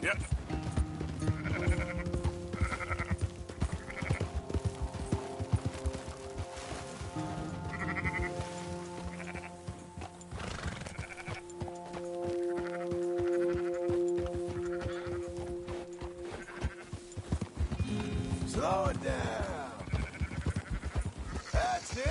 Yep. Slow it down. That's it.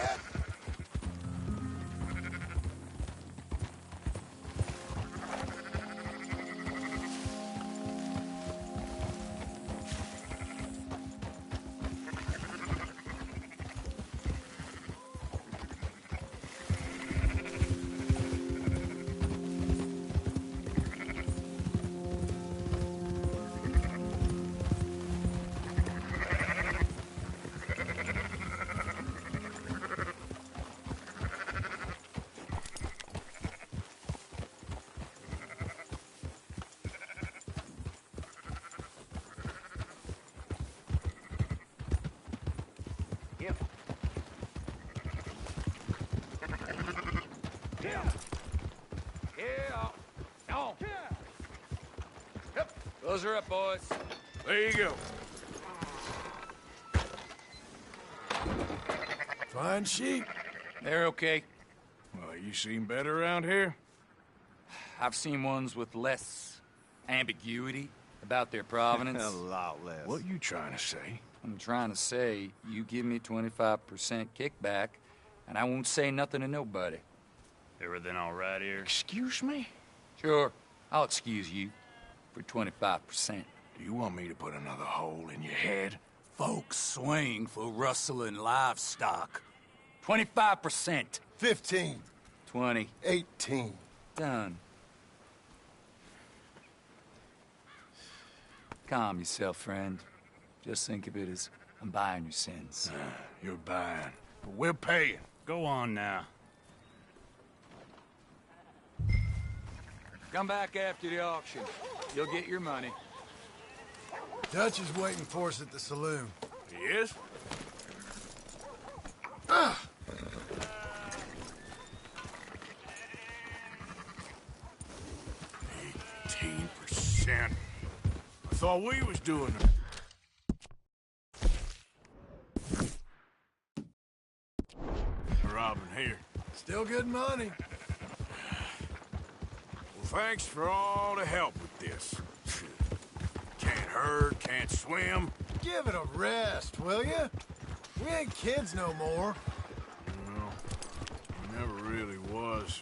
Those are up, boys. There you go. Fine sheep. They're okay. Well, you seem better around here. I've seen ones with less ambiguity about their provenance. A lot less. What you trying to say? I'm trying to say, you give me 25% kickback, and I won't say nothing to nobody. Everything all right here? Excuse me? Sure, I'll excuse you for 25%. Do you want me to put another hole in your head? Folks swing for rustling livestock. 25%. 15. 20. 18. Done. Calm yourself, friend. Just think of it as I'm buying your sins. You're buying, but we're paying. Go on now. Come back after the auction. You'll get your money. Dutch is waiting for us at the saloon. He is? 18%. I thought we was doing it. Robbing here. Still good money. Well, thanks for all the help with this. Can't herd, can't swim. Give it a rest, will you? We ain't kids no more. Well, never really was.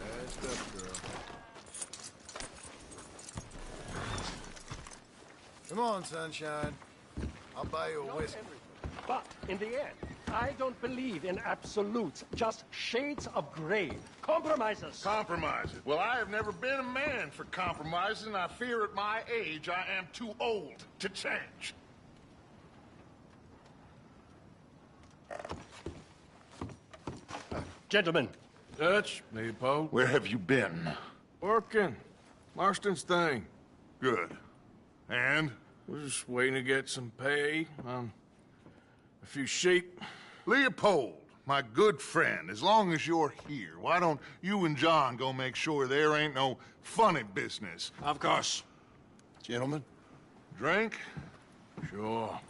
That's up, girl. Come on, sunshine. I'll buy you a whiskey. But in the end, I don't believe in absolutes, just shades of gray. Compromises. Compromises. Well, I have never been a man for compromises, and I fear at my age I am too old to change. Gentlemen, Dutch, Leopold. Where have you been? Working. Marston's thing. Good. And? We're just waiting to get some pay on a few sheep. Leopold, my good friend, as long as you're here, why don't you and John go make sure there ain't no funny business? Of course. Gentlemen. Drink? Sure.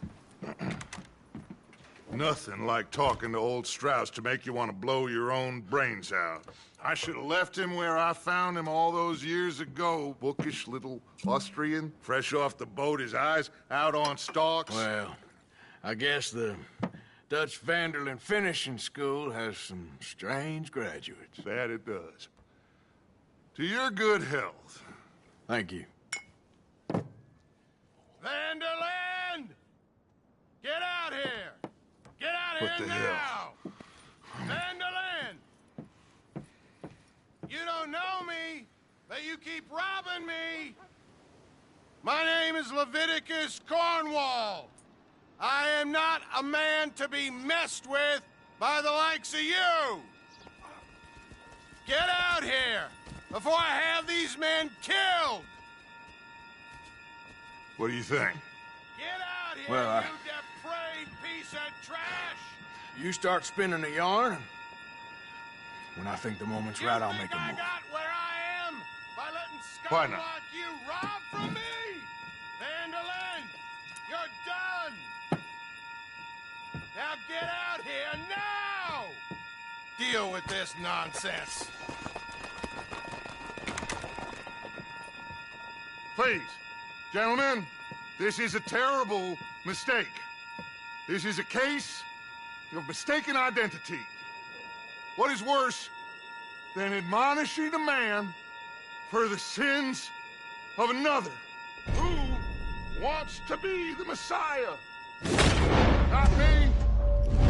Nothing like talking to old Strauss to make you want to blow your own brains out. I should have left him where I found him all those years ago. Bookish little Austrian, fresh off the boat, his eyes out on stalks. Well, I guess the Dutch Vanderlyn Finishing School has some strange graduates. That it does. To your good health. Thank you. Vanderland! Get out here! Get out What here the now! hell? Vanderland! You don't know me, but you keep robbing me! My name is Leviticus Cornwall. I am not a man to be messed with by the likes of you! Get out here before I have these men killed! What do you think? Get Well, You depraved piece of trash! you start spinning a yarn. When I think the moment's right, I'll make a I move. got where I am by letting Why scum not? like you rob from me! Vandalin, you're done! Now get out here now! Deal with this nonsense. Please, gentlemen, this is a terrible mistake. This is a case of mistaken identity. What is worse than admonishing a man for the sins of another who wants to be the Messiah? Not me,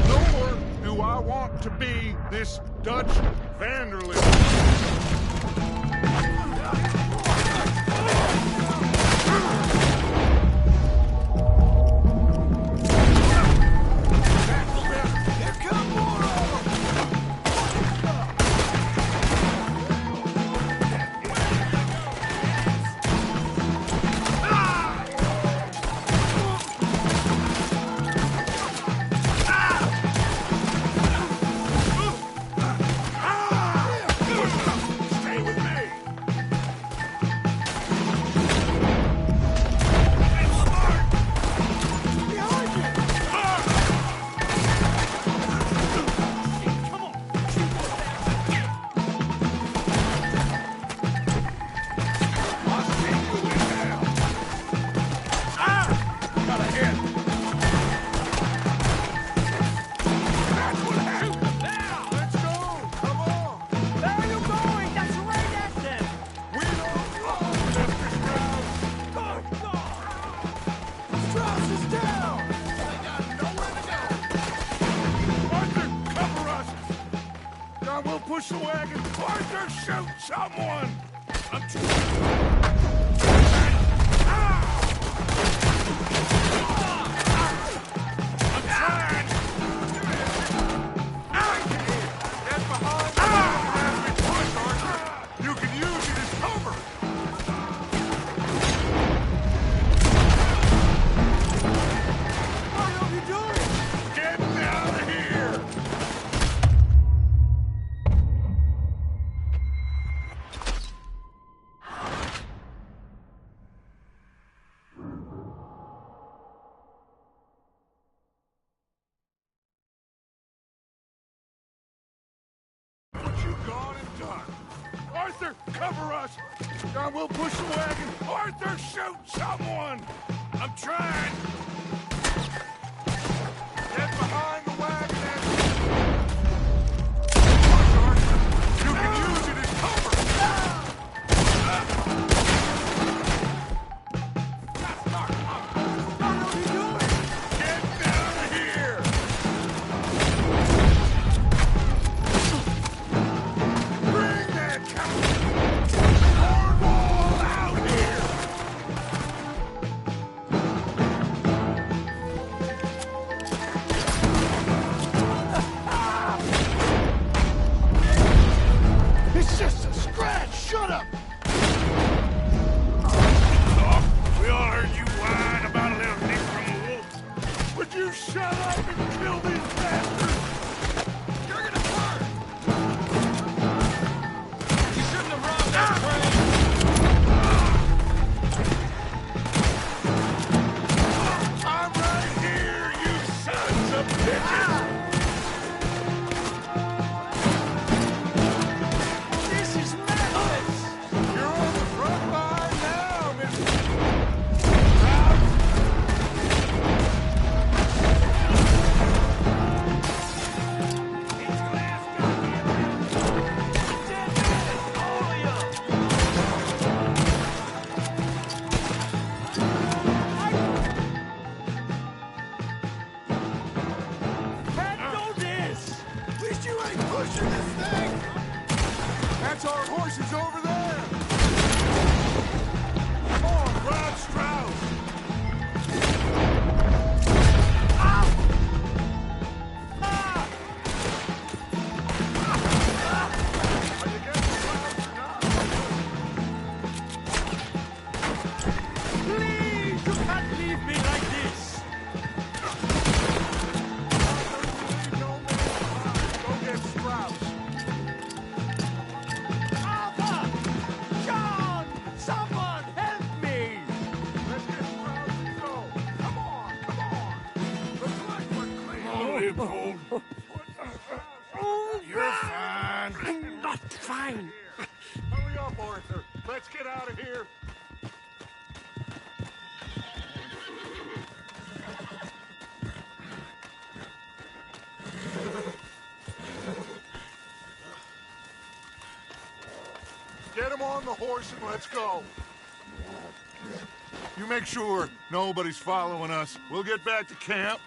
nor do I want to be this Dutch Vanderlyn. Stay with me! We'll push the wagon. Arthur, shoot someone! You can use it as cover! What are you doing? Getting out of here! What you gone and done? Arthur, cover us! John, we'll push the wagon. Arthur, shoot someone! I'm trying! Get behind the wagon and... Arthur, you can use it as cover! What are you doing? Get down here! Bring that Cornwall out here! You're fine. I'm not fine. Hurry up, Arthur. Let's get out of here. Get him on the horse and let's go. You make sure nobody's following us. We'll get back to camp.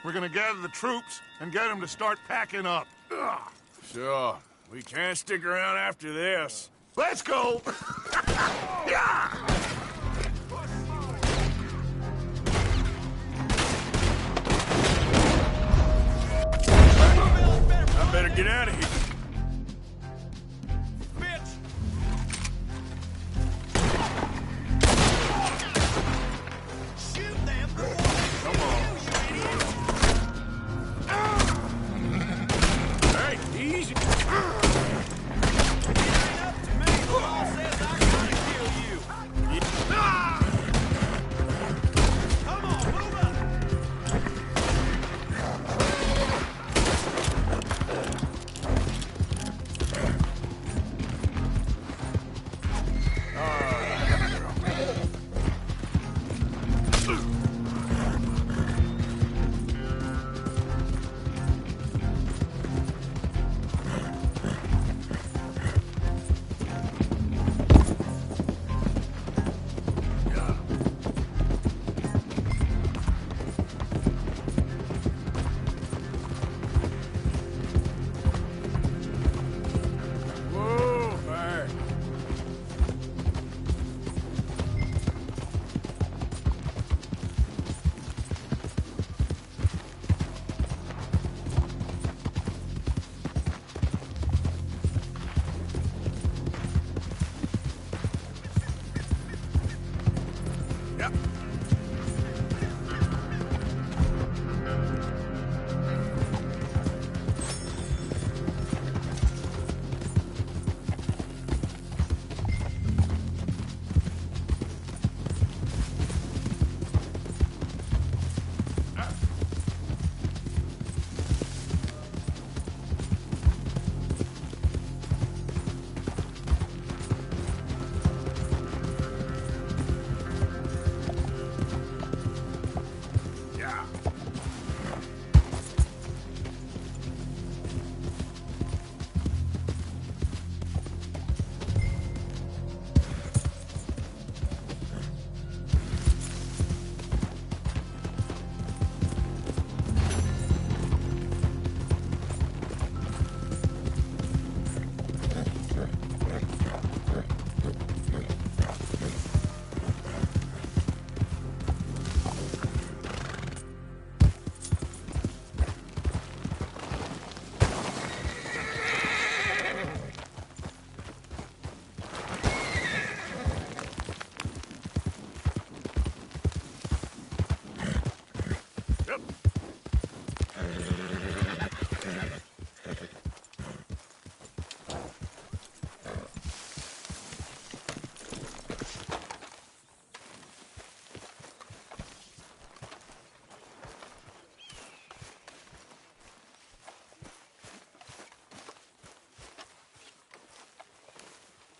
We're gonna gather the troops and get them to start packing up. Ugh. Sure. We can't stick around after this. Let's go! Yeah! I better get out of here.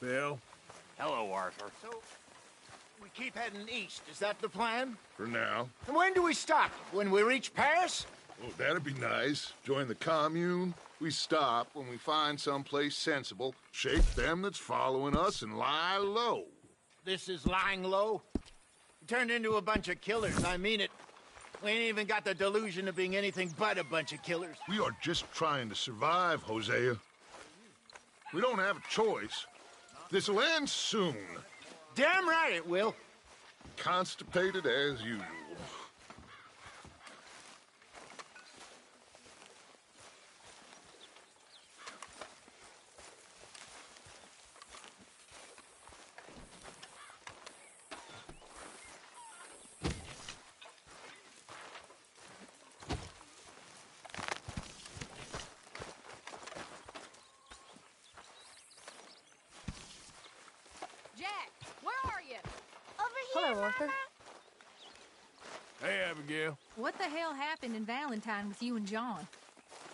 Bill? Hello, Arthur. So, we keep heading east. Is that the plan? For now. And when do we stop? When we reach Paris? Oh, that'd be nice. Join the commune. We stop when we find someplace sensible, shake them that's following us, and lie low. This is lying low? We turned into a bunch of killers, I mean it. We ain't even got the delusion of being anything but a bunch of killers. We are just trying to survive, Hosea. We don't have a choice. This'll end soon. Damn right it will. Constipated as usual. Jack, where are you? Hello, Arthur. Hey, Abigail. What the hell happened in Valentine with you and John?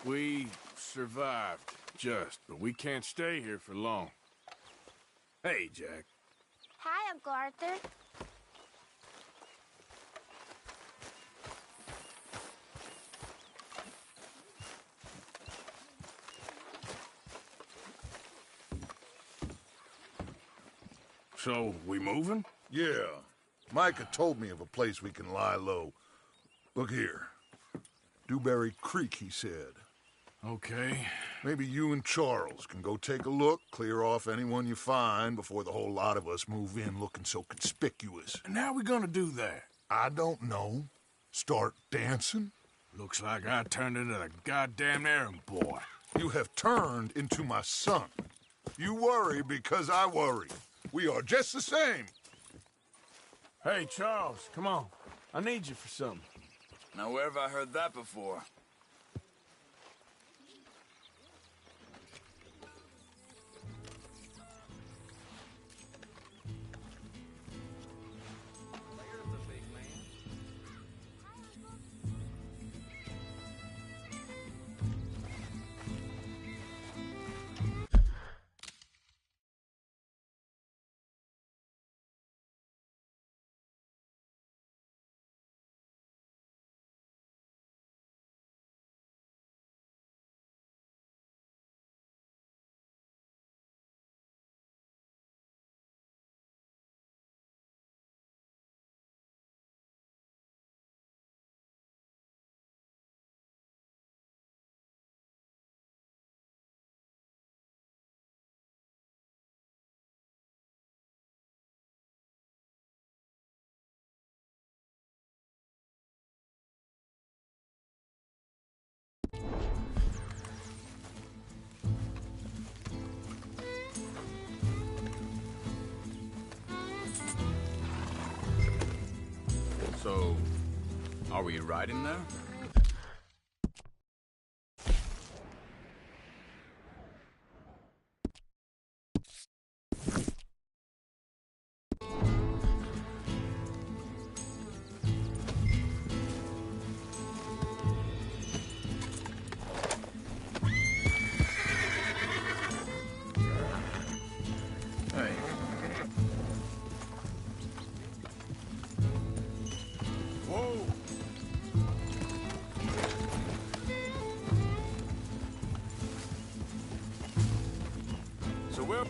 We survived, just, but we can't stay here for long. Hey, Jack. Hi, Uncle Arthur. So, we moving? Yeah. Micah told me of a place we can lie low. Look here. Dewberry Creek, he said. Okay. Maybe you and Charles can go take a look, clear off anyone you find before the whole lot of us move in looking so conspicuous. And how we gonna do that? I don't know. Start dancing? Looks like I turned into the goddamn errand boy. You have turned into my son. You worry because I worry. We are just the same. Hey, Charles, come on. I need you for something. Now, where have I heard that before? So, are we riding there? Hey. Whoa! So where... Where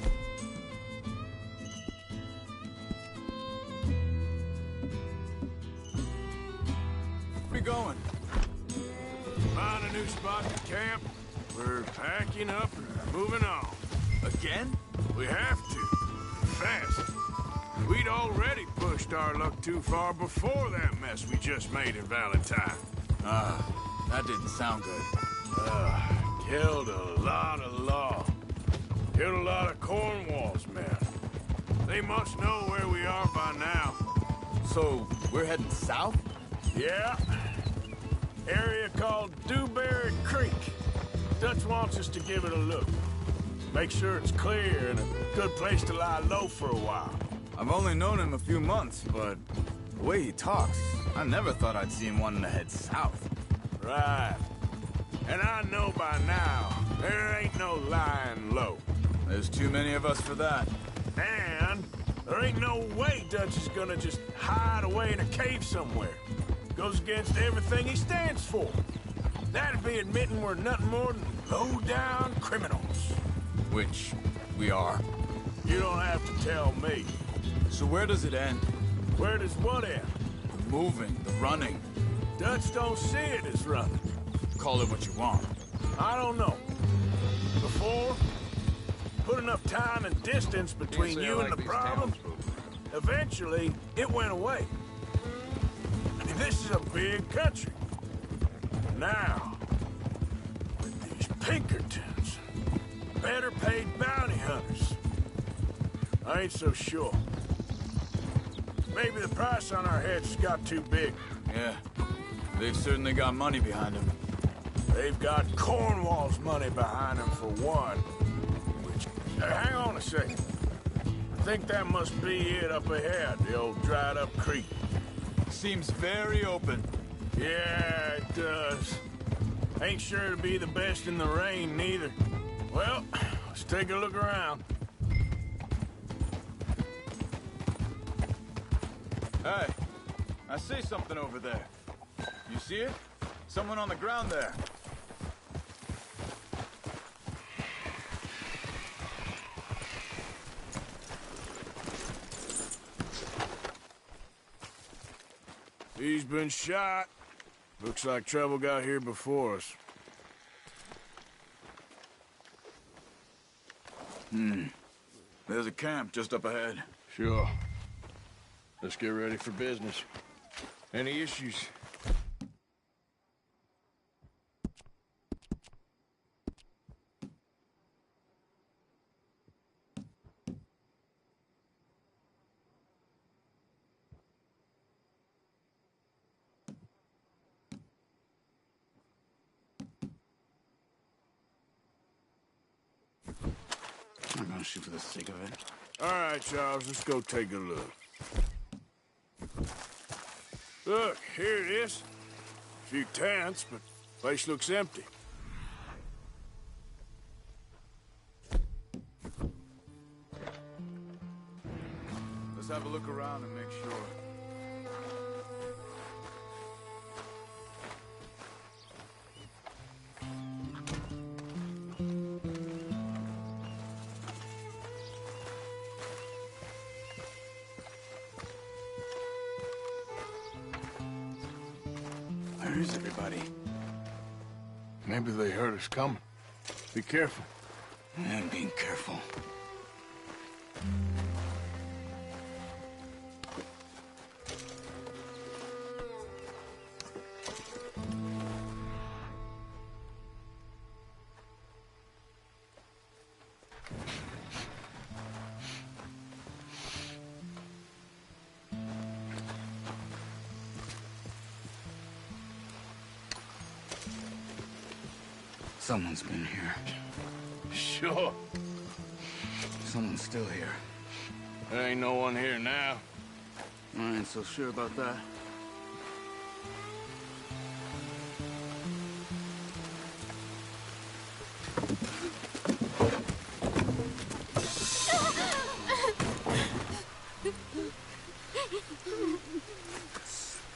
we going? Find a new spot to camp. We're packing up and moving on. Again? We have to. Fast. We'd already pushed our luck too far before that mess we just made in Valentine. That didn't sound good. Killed a lot of law. Killed a lot of Cornwall's men. They must know where we are by now. So, we're heading south? Yeah. Area called Dewberry Creek. Dutch wants us to give it a look. Make sure it's clear and a good place to lie low for a while. I've only known him a few months, but the way he talks, I never thought I'd see him wanting to head south. Right. And I know by now, there ain't no lying low. There's too many of us for that. And there ain't no way Dutch is gonna just hide away in a cave somewhere. Goes against everything he stands for. That'd be admitting we're nothing more than low-down criminals. Which we are. You don't have to tell me. So where does it end? Where does what end? The moving, the running. Dutch don't see it as running. Call it what you want. I don't know. Before, put enough time and distance between you and the problem, eventually it went away. I mean, this is a big country. Now, with these Pinkertons, better paid bounty hunters, I ain't so sure. Maybe the price on our heads got too big. Yeah, they've certainly got money behind them. They've got Cornwall's money behind them for one. Which, hang on a second. I think that must be it up ahead, the old dried-up creek. Seems very open. Yeah, it does. Ain't sure to be the best in the rain, neither. Well, let's take a look around. Hey, I see something over there. You see it? Someone on the ground there. He's been shot. Looks like trouble got here before us. There's a camp just up ahead. Sure. Let's get ready for business. Any issues? I'm gonna shoot for the sake of it. All right, Charles, let's go take a look. Look, here it is. A few tents, but place looks empty. Let's have a look around and make sure. Where is everybody? Maybe they heard us coming. Be careful. I'm being careful. Someone's been here. Sure. Someone's still here. There ain't no one here now. I ain't so sure about that.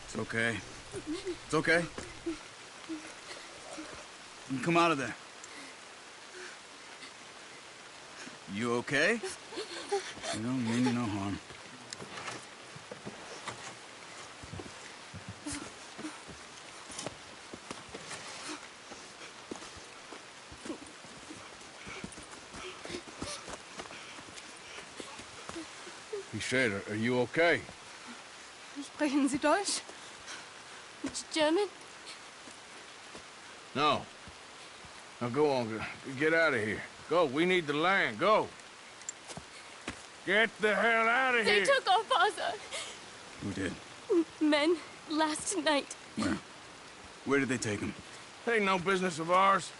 It's okay. It's okay. You come out of there. You okay? You don't mean you no harm. He said, are you okay? Sprechen Sie Deutsch? German? No. Now go on, get out of here. Go, we need the land, go. Get the hell out of They here. took our father. Who did? Men, last night. Where? Where did they take him? Ain't no business of ours.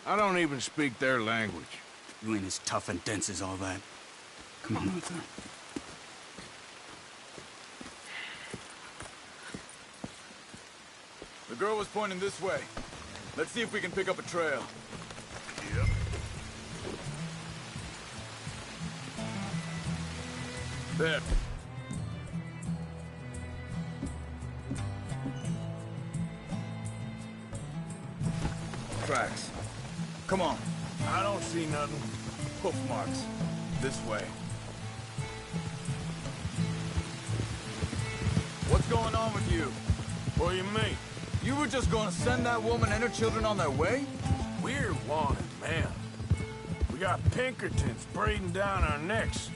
I don't even speak their language. You ain't as tough and dense as all that. Come on, Arthur. The girl was pointing this way. Let's see if we can pick up a trail. Yep. There. Tracks. Come on. I don't see nothing. Hoof marks. This way. What's going on with you? What do you mean? You were just going to send that woman and her children on their way? We're wanted, man. We got Pinkertons breathing down our necks.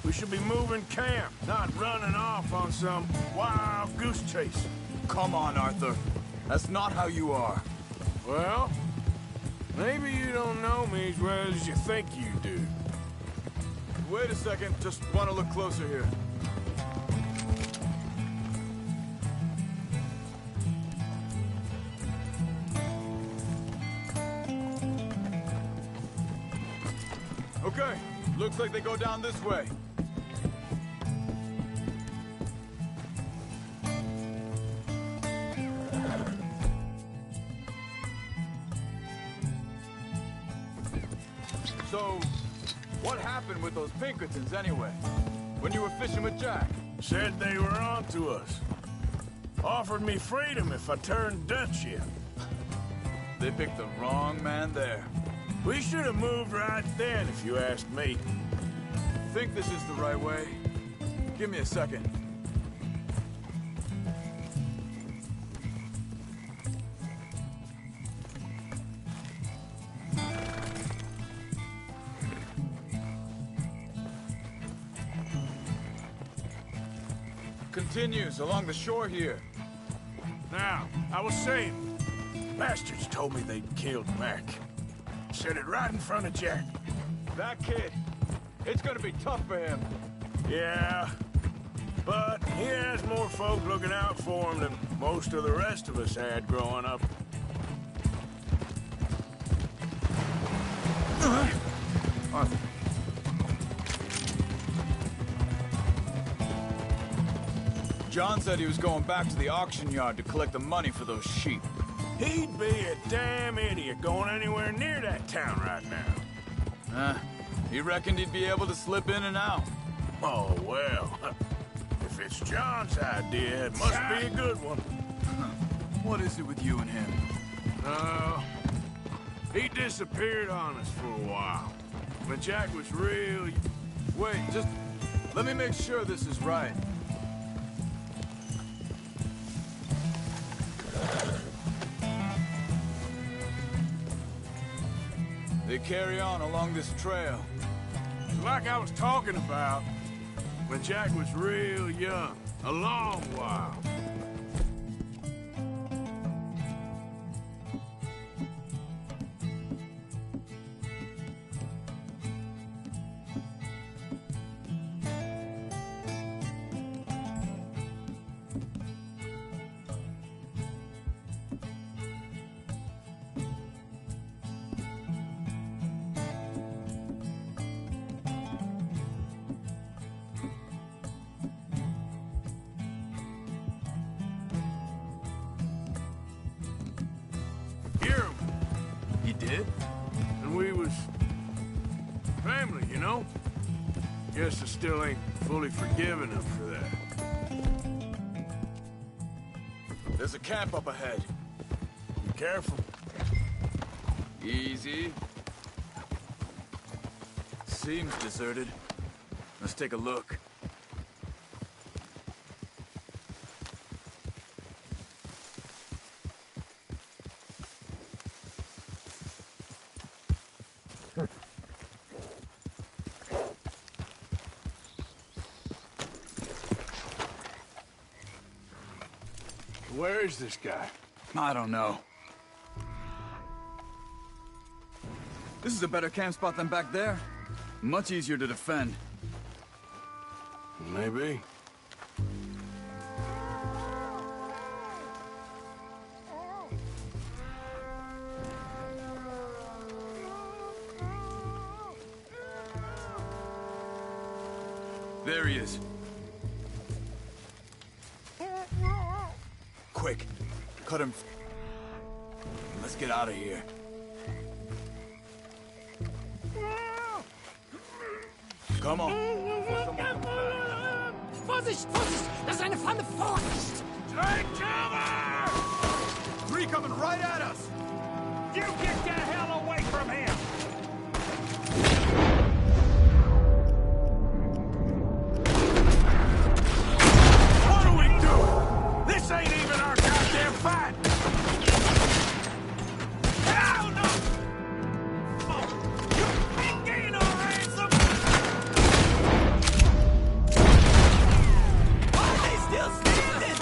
We should be moving camp, not running off on some wild goose chase. Come on, Arthur. That's not how you are. Well, maybe you don't know me as well as you think you do. Wait a second. Just want to look closer here. Okay, looks like they go down this way. So, what happened with those Pinkertons anyway? When you were fishing with Jack? Said they were on to us. Offered me freedom if I turned Dutch in. They picked the wrong man there. We should have moved right then, if you ask me. Think this is the right way? Give me a second. Continues along the shore here. Now, I was saying, bastards told me they'd killed Mac. Said it right in front of Jack. That kid, it's gonna be tough for him. Yeah, but he has more folk looking out for him than most of the rest of us had growing up. Arthur. John said he was going back to the auction yard to collect the money for those sheep. He'd be a damn idiot going anywhere near that town right now. He reckoned he'd be able to slip in and out. Oh, well. If it's John's idea, it must be a good one. What is it with you and him? He disappeared on us for a while. When Jack was real... Wait, just let me make sure this is right. They carry on along this trail. Like I was talking about, when Jack was real young, a long while. He did? And we was family, you know? Guess I still ain't fully forgiven him for that. There's a camp up ahead. Be careful. Easy. Seems deserted. Let's take a look. Where is this guy? I don't know. This is a better camp spot than back there. Much easier to defend. Maybe. There he is. Quick, cut him. Let's get out of here. Come on. Vorsicht, Vorsicht! Das ist eine Pfanne! Vorsicht! Take cover! Three coming right at us! You get the hell away from him! What are we doing? This ain't even our goddamn fight! Hell no! You ain't getting no ransom! Are they still standing?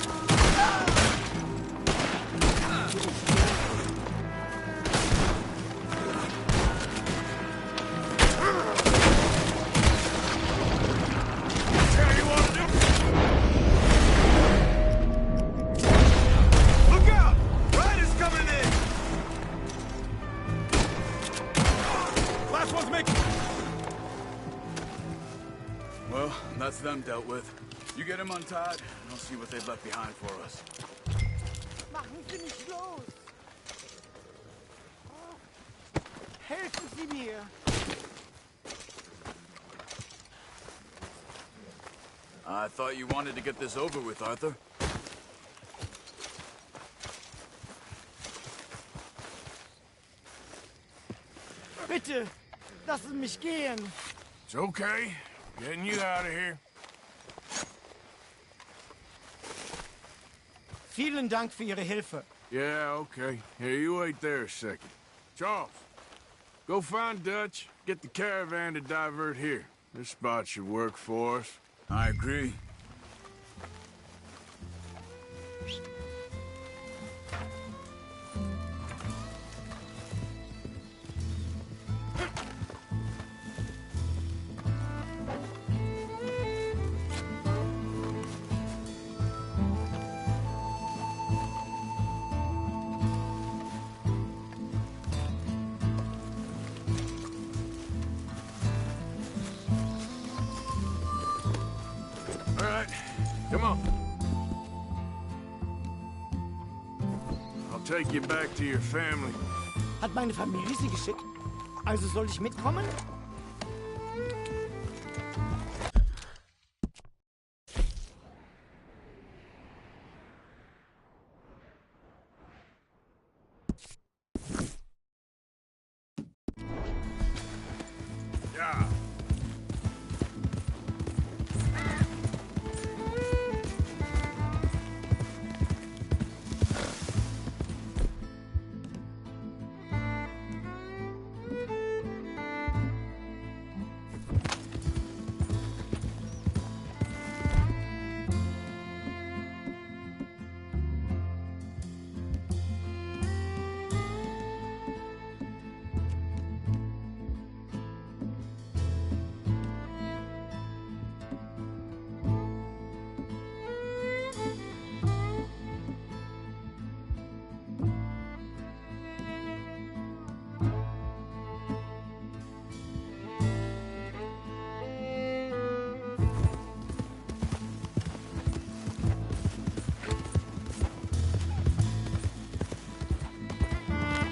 Tell you what to do! Look out! Riders coming in! Last one's making... Well, that's them dealt with. You get him untied, and I'll see what they've left behind for us. Machen Sie mich los! Helfen Sie mir! I thought you wanted to get this over with, Arthur. Bitte, lassen mich gehen. It's okay. Getting you out of here. Vielen Dank für Ihre Hilfe. Yeah, okay. Here, you wait there a second. Charles, go find Dutch. Get the caravan to divert here. This spot should work for us. I agree. All right, come on. I'll take you back to your family. Hat meine Familie Sie geschickt? Also soll ich mitkommen? Ja.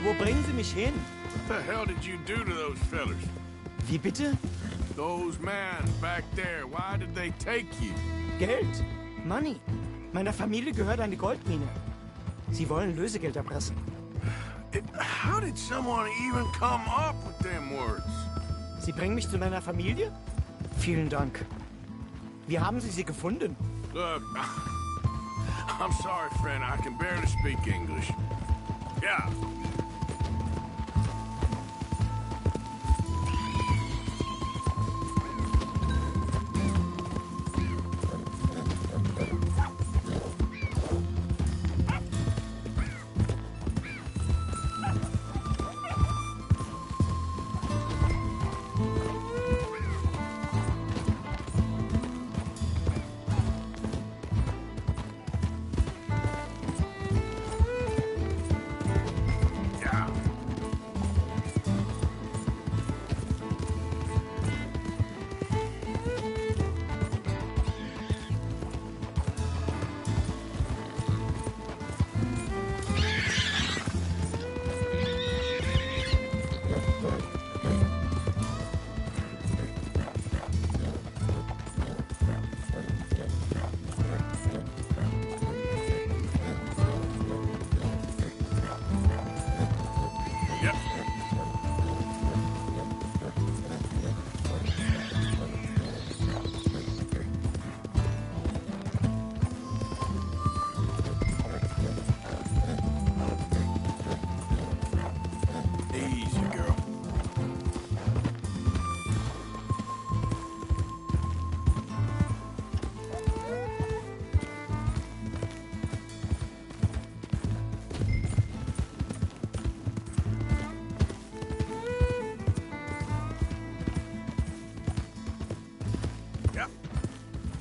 Wo bringen Sie mich hin? What the hell did you do to those fellers? Wie bitte? Those men back there, why did they take you? Geld. Money. Meiner Familie gehört eine Goldmine. Sie wollen Lösegeld erpressen. How did someone even come up with them words? Sie bringen mich zu meiner Familie? Vielen Dank. Wie haben Sie sie gefunden? Look, I'm sorry, friend. I can barely speak English. Yeah.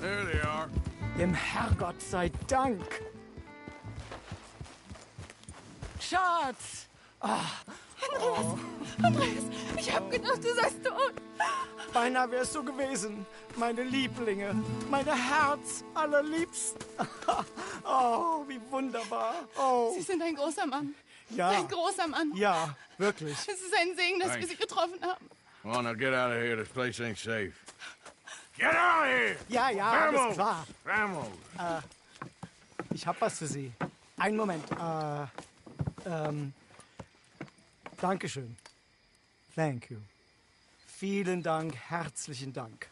There they are. Dem Herrgott sei Dank. Schatz! Andreas, ich hab gedacht, du seist tot. Beinahe wärst du gewesen. Meine Lieblinge. Meine Herz allerliebsten. Oh, wie wunderbar. Oh. Sie sind ein großer Mann. Ja. Ein großer Mann. Ja, wirklich. Es ist ein Segen, dass wir Sie getroffen haben. Come on, now get out of here. This place ain't safe. Get out of here! Ja, ja, alles klar. Vamos! Ich hab was für Sie. Einen Moment. Dankeschön. Thank you. Vielen Dank, herzlichen Dank.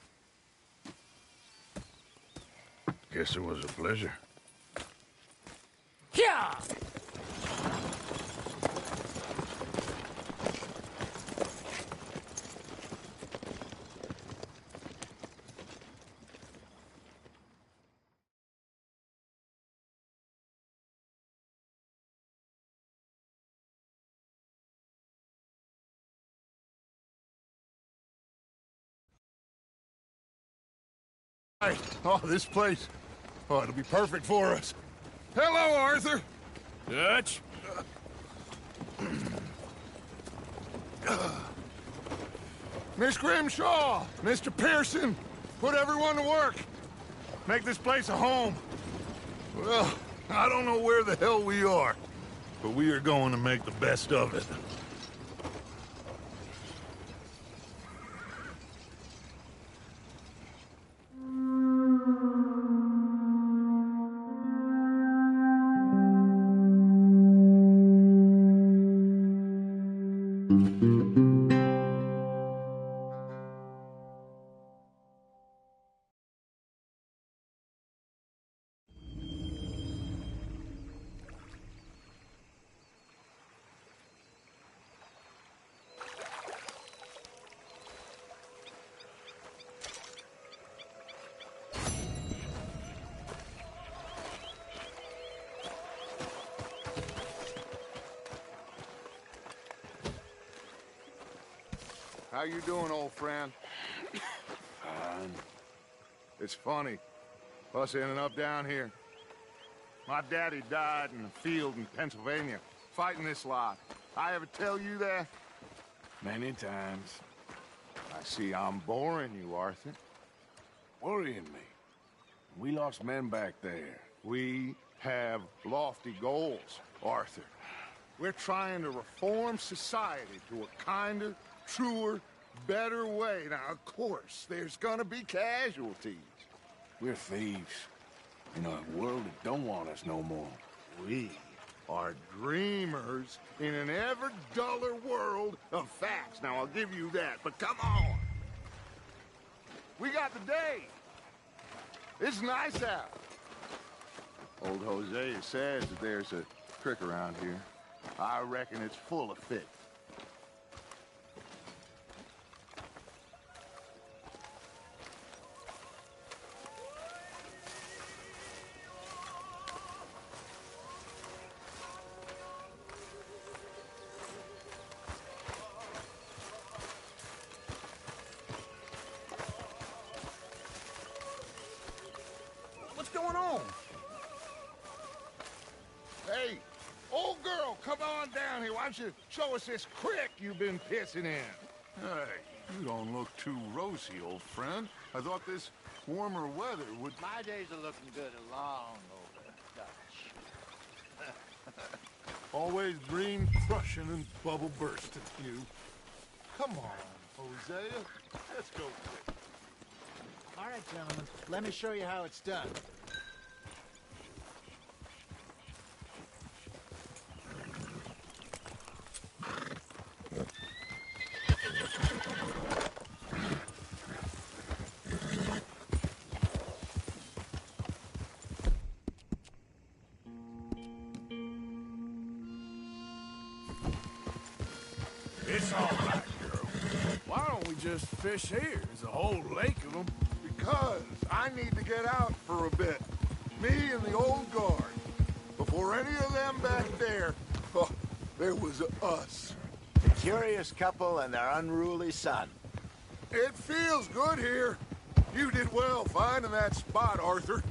Guess it was a pleasure. Ja! Hey, oh, this place. Oh, it'll be perfect for us. Hello, Arthur. Dutch? Miss Grimshaw, Mr. Pearson, put everyone to work. Make this place a home. Well, I don't know where the hell we are, but we are going to make the best of it. How you doing, old friend? Fine. It's funny, us ending up down here. My daddy died in a field in Pennsylvania, fighting this lot. I ever tell you that? Many times. I see I'm boring you, Arthur. Worrying me. We lost men back there. We have lofty goals, Arthur. We're trying to reform society to a kinder, truer, better way. Now, of course, there's gonna be casualties. We're thieves. In a world that don't want us no more. We are dreamers in an ever duller world of facts. Now, I'll give you that, but come on. We got the day. It's nice out. Old Hosea says that there's a trick around here. I reckon it's full of fit. What's going on? Hey, old girl, come on down here. Why don't you show us this creek you've been pissing in? Hey, you don't look too rosy, old friend. I thought this warmer weather would... My days are looking good along over, Dutch. Always dream crushing and bubble bursting, you. Come on, Hosea. Let's go. All right, gentlemen, let me show you how it's done. It's all right, girl. Why don't we just fish here? There's a whole lake of them. Because I need to get out for a bit. Me and the old guard. Before any of them back there, oh, there was us. A curious couple and their unruly son. It feels good here. You did well finding that spot, Arthur.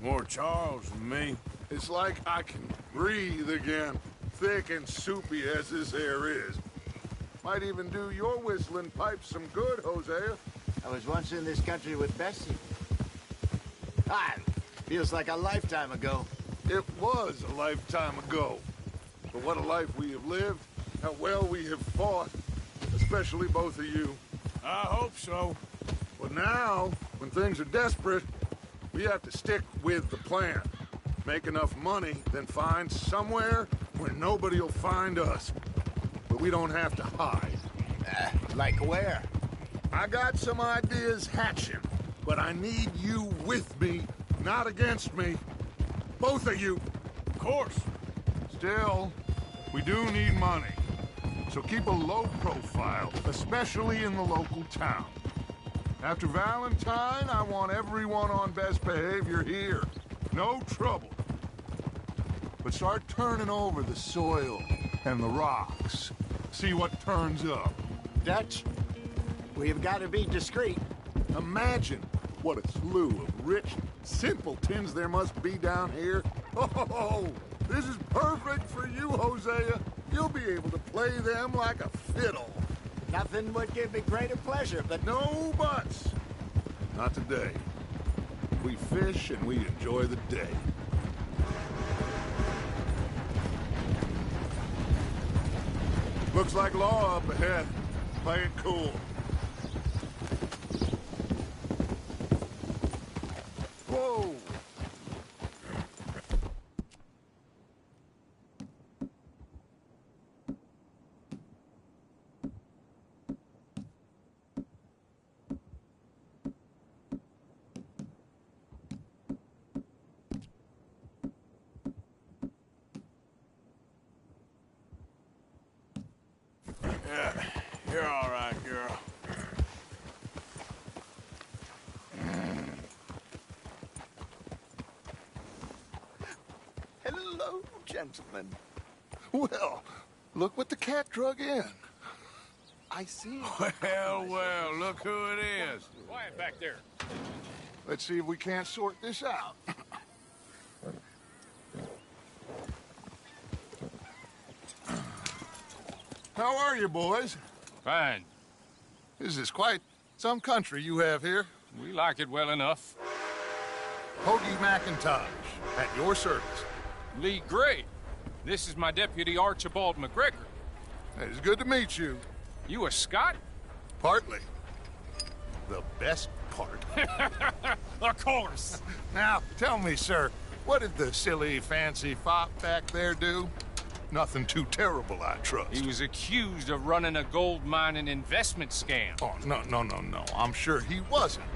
More Charles than me. It's like I can breathe again, thick and soupy as this air is. Might even do your whistling pipes some good, Hosea. I was once in this country with Bessie. Ah, feels like a lifetime ago. It was a lifetime ago. But what a life we have lived, how well we have fought, especially both of you. I hope so. But now, when things are desperate, we have to stick with the plan. Make enough money, then find somewhere where nobody will find us. But we don't have to hide. Like where? I got some ideas hatching, but I need you with me, not against me. Both of you. Of course. Still, we do need money. So keep a low profile, especially in the local town. After Valentine, I want everyone on best behavior here. No trouble. But start turning over the soil and the rocks. See what turns up. Dutch, we've got to be discreet. Imagine what a slew of rich simpletons there must be down here. Oh, this is perfect for you, Hosea. You'll be able to play them like a fiddle. Nothing would give me greater pleasure, but... No buts. Not today. We fish and we enjoy the day. Looks like law up ahead. Play it cool. Whoa! You're all right, girl. Hello, gentlemen. Well, look what the cat drug in. I see. Well, look who it is. Quiet back there. Let's see if we can't sort this out. How are you, boys? Fine. This is quite some country you have here. We like it well enough. Hoagie McIntosh, at your service. Lee Gray. This is my deputy, Archibald McGregor. It's good to meet you. You a Scot? Partly. The best part. Of course. Now, tell me, sir, what did the silly, fancy fop back there do? Nothing too terrible, I trust. He was accused of running a gold mining investment scam. Oh, no. I'm sure he wasn't.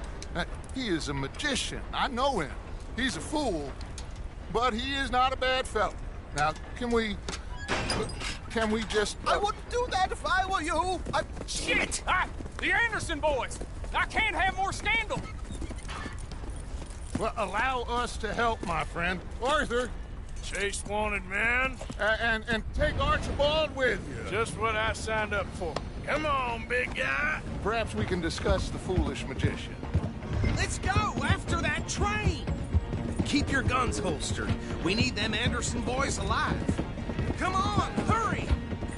He is a magician. I know him. He's a fool, but he is not a bad fellow. Now, can we just... I wouldn't do that if I were you. Shit! The Anderson boys! I can't have more scandal! Well, allow us to help, my friend. Arthur! Chase wanted man. And take Archibald with you. Just what I signed up for. Come on, big guy. Perhaps we can discuss the foolish magician. Let's go after that train. Keep your guns holstered. We need them Anderson boys alive. Come on, hurry.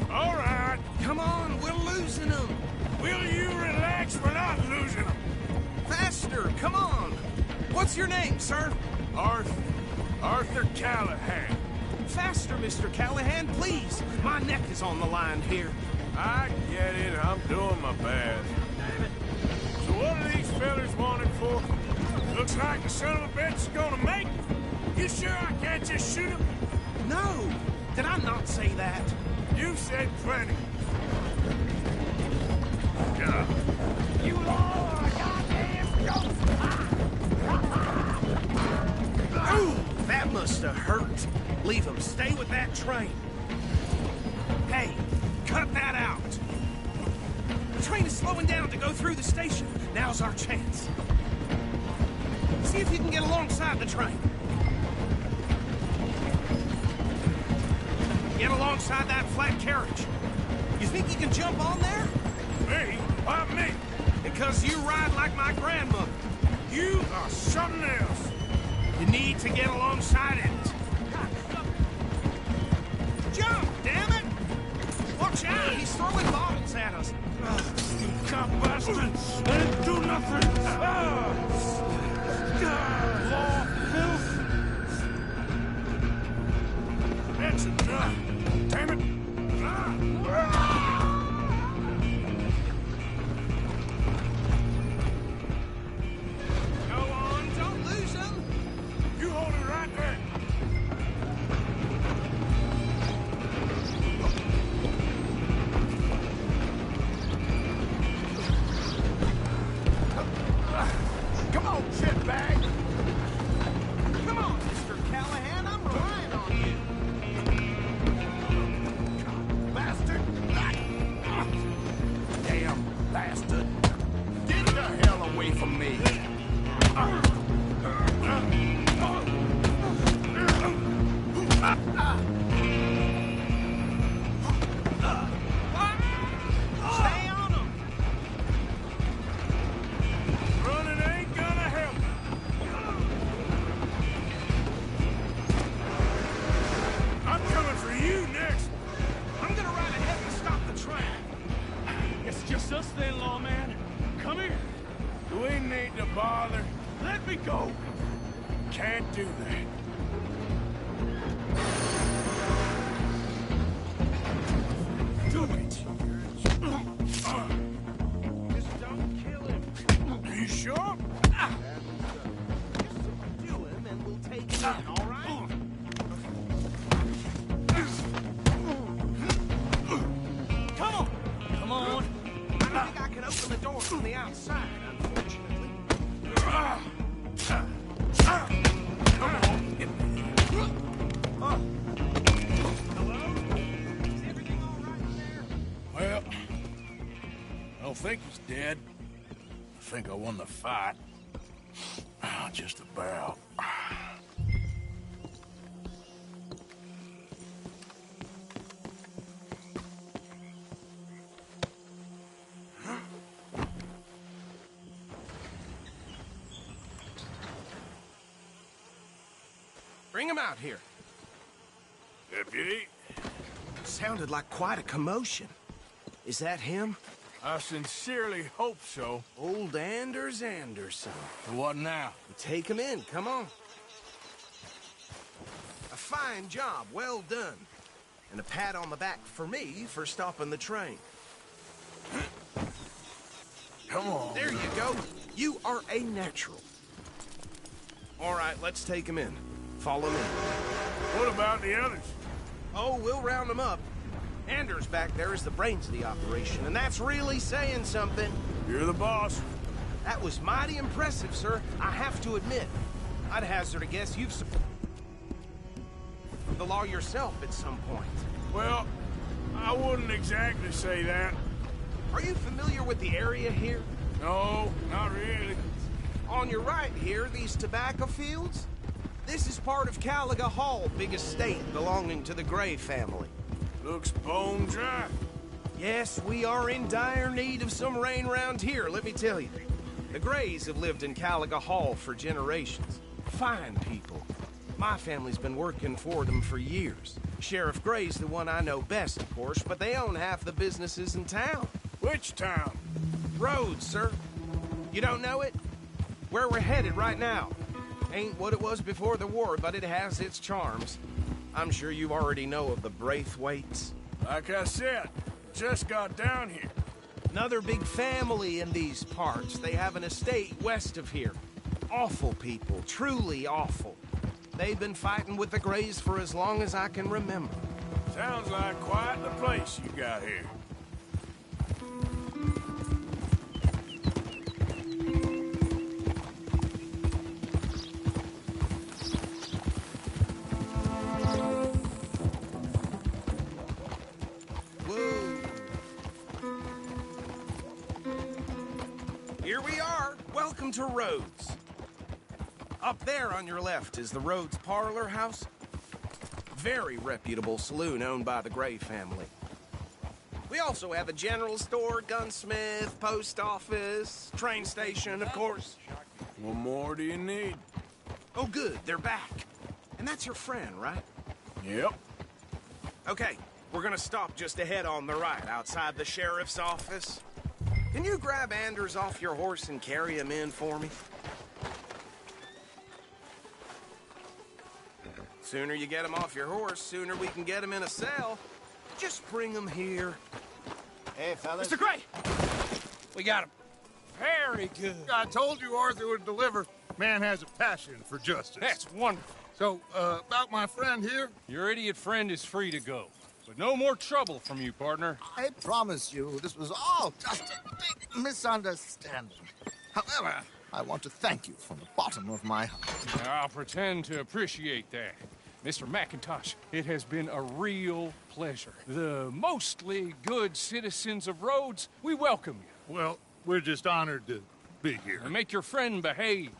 All right. Come on, we're losing them. Will you relax? We're not losing them. Faster, come on. What's your name, sir? Arthur Callahan. Faster, Mr. Callahan, please. My neck is on the line here. I get it. I'm doing my best. So what are these fellas wanted for? Looks like the son of a bitch is gonna make it. You sure I can't just shoot him? No. Did I not say that? You said plenty. Yeah. You are a goddamn ghost! Ooh, that must have hurt. Leave him. Stay with that train. Hey, cut that out. The train is slowing down to go through the station. Now's our chance. See if you can get alongside the train. Get alongside that flat carriage. You think you can jump on there? Me? Why me? Because you ride like my grandmother. You are something else. You need to get alongside it. Jump, damn it! Watch out, he's throwing bottles at us. You cop bastard! I didn't do nothing! Law, filth! That's enough! Damn it! Stay on him! Running ain't gonna help. I'm coming for you next. I'm gonna ride ahead and stop the train. It's just us then, lawman. Come here. We need to bother. Let me go. Can't do that. Do it! Just don't kill him. Are you sure? Just subdue him and we'll take him in, all right? Come on! Come on. I don't think I can open the door from the outside, unfortunately. Hello? Is everything all right in there? Well, I don't think he's dead. I think I won the fight. Just about. Bring him out here. Deputy, Sounded like quite a commotion. Is that him? I sincerely hope so. Old Anders Anderson. What now? Take him in, come on. A fine job, well done. And a pat on the back for me for stopping the train. Come on. There you go. You are a natural. All right, let's take him in. Follow me. What about the others? Oh, we'll round them up. Anders back there is the brains of the operation, and that's really saying something. You're the boss. That was mighty impressive, sir. I have to admit. I'd hazard a guess you've the law yourself at some point. Well, I wouldn't exactly say that. Are you familiar with the area here? No, not really. On your right here, these tobacco fields? This is part of Caliga Hall, big estate belonging to the Gray family. Looks bone dry. Yes, we are in dire need of some rain around here, let me tell you. The Grays have lived in Caliga Hall for generations. Fine people. My family's been working for them for years. Sheriff Gray's the one I know best, of course, but they own half the businesses in town. Which town? Rhodes, sir. You don't know it? Where we're headed right now. Ain't what it was before the war, but it has its charms. I'm sure you already know of the Braithwaites. Like I said, just got down here. Another big family in these parts. They have an estate west of here. Awful people, truly awful. They've been fighting with the Grays for as long as I can remember. Sounds like quite the place you got here. Here we are. Welcome to Rhodes. Up there on your left is the Rhodes Parlor House. Very reputable saloon owned by the Gray family. We also have a general store, gunsmith, post office, train station, of course. What more do you need? Oh, good. They're back. And that's your friend, right? Yep. Okay. We're gonna stop just ahead on the right, outside the sheriff's office. Can you grab Anders off your horse and carry him in for me? Sooner you get him off your horse, sooner we can get him in a cell. Just bring him here. Hey, fellas. Mr. Gray! We got him. Very good. I told you Arthur would deliver. Man has a passion for justice. That's wonderful. So, about my friend here? Your idiot friend is free to go. But no more trouble from you, partner. I promise you, this was all just a big misunderstanding. However, I want to thank you from the bottom of my heart. I'll pretend to appreciate that. Mr. McIntosh, it has been a real pleasure. The mostly good citizens of Rhodes, we welcome you. Well, we're just honored to be here. And make your friend behave.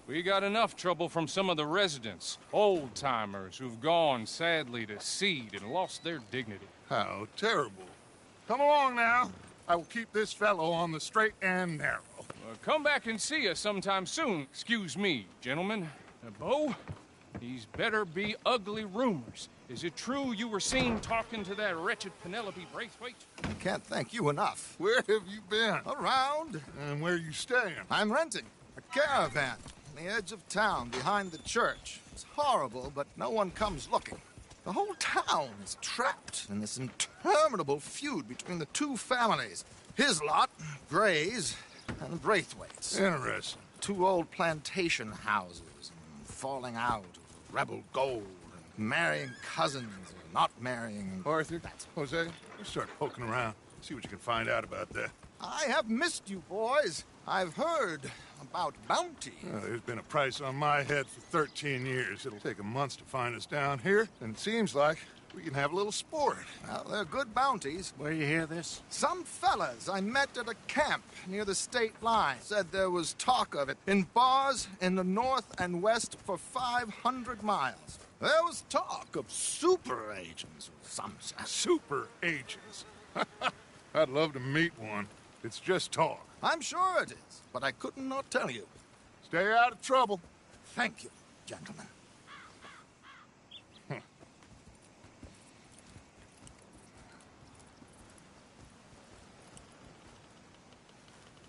We got enough trouble from some of the residents, old-timers who've gone, sadly, to seed and lost their dignity. How terrible. Come along now. I will keep this fellow on the straight and narrow. Come back and see us sometime soon. Excuse me, gentlemen. Bo, these better be ugly rumors. Is it true you were seen talking to that wretched Penelope Braithwaite? I can't thank you enough. Where have you been? Around. And where are you staying? I'm renting a caravan on the edge of town behind the church. It's horrible, but no one comes looking. The whole town is trapped in this interminable feud between the two families. His lot, Gray's, and Braithwaite's. Interesting. Two old plantation houses, and falling out of rebel gold, and marrying cousins, or not marrying. Arthur, Jose, let's start poking around. See what you can find out about that. I have missed you, boys. I've heard about bounty. There's been a price on my head for 13 years. It'll take 'em months to find us down here, and it seems like we can have a little sport. Well, they're good bounties. Where you hear this? Some fellas I met at a camp near the state line said there was talk of it in bars in the north and west for 500 miles. There was talk of super agents or some sense. Super agents? I'd love to meet one. It's just talk. I'm sure it is, but I couldn't not tell you. Stay out of trouble. Thank you, gentlemen.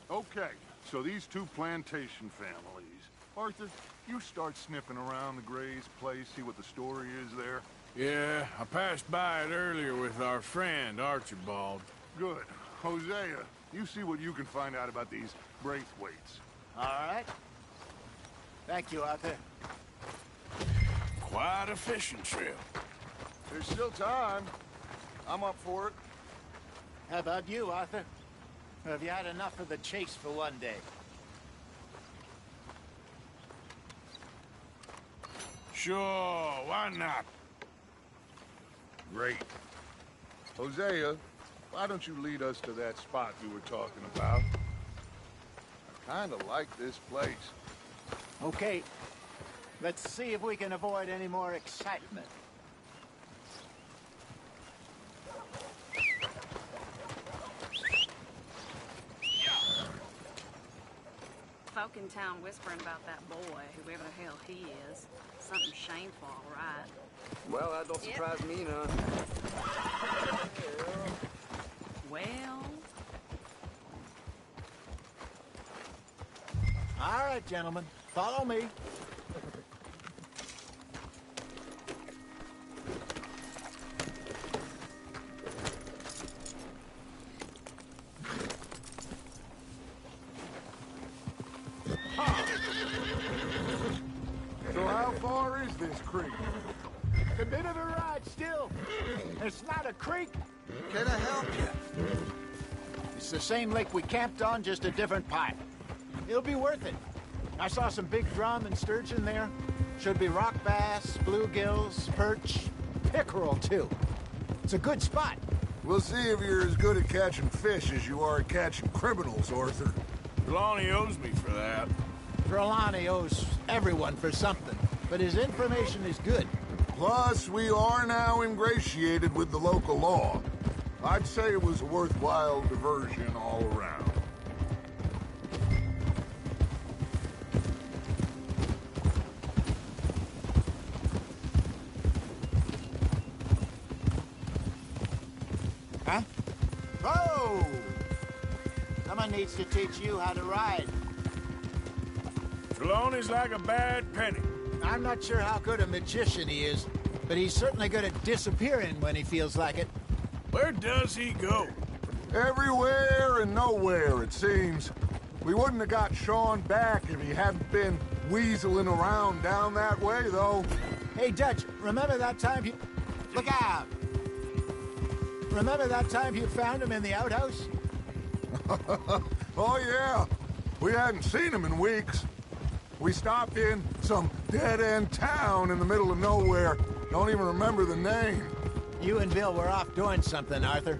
Okay, so these two plantation families. Arthur, you start sniffing around the Gray's place, see what the story is there. Yeah, I passed by it earlier with our friend, Archibald. Good. Hosea, you see what you can find out about these Braithwaites. All right. Thank you, Arthur. Quite a fishing trip. There's still time. I'm up for it. How about you, Arthur? Or have you had enough of the chase for one day? Sure, why not? Great. Hosea, why don't you lead us to that spot you were talking about? I kind of like this place. Okay. Let's see if we can avoid any more excitement. Folk in town whispering about that boy, whoever the hell he is. Something shameful, all right. Well, that don't surprise me none. Well... All right, gentlemen. Follow me. So how far is this creek? It's a bit of a ride still. It's not a creek. Can I help you? It's the same lake we camped on, just a different pipe. It'll be worth it. I saw some big drum and sturgeon there. Should be rock bass, bluegills, perch, pickerel, too. It's a good spot. We'll see if you're as good at catching fish as you are at catching criminals, Arthur. Trelawney owes me for that. Trelawney owes everyone for something, but his information is good. Plus, we are now ingratiated with the local law. I'd say it was a worthwhile diversion all around. Huh? Oh! Someone needs to teach you how to ride. Trelawney's like a bad penny. I'm not sure how good a magician he is, but he's certainly good at disappearing when he feels like it. Where does he go? Everywhere and nowhere, it seems. We wouldn't have got Sean back if he hadn't been weaseling around down that way, though. Hey, Dutch, remember that time you... Look out! Remember that time you found him in the outhouse? Oh, yeah. We hadn't seen him in weeks. We stopped in some dead-end town in the middle of nowhere. Don't even remember the name. You and Bill were off doing something, Arthur.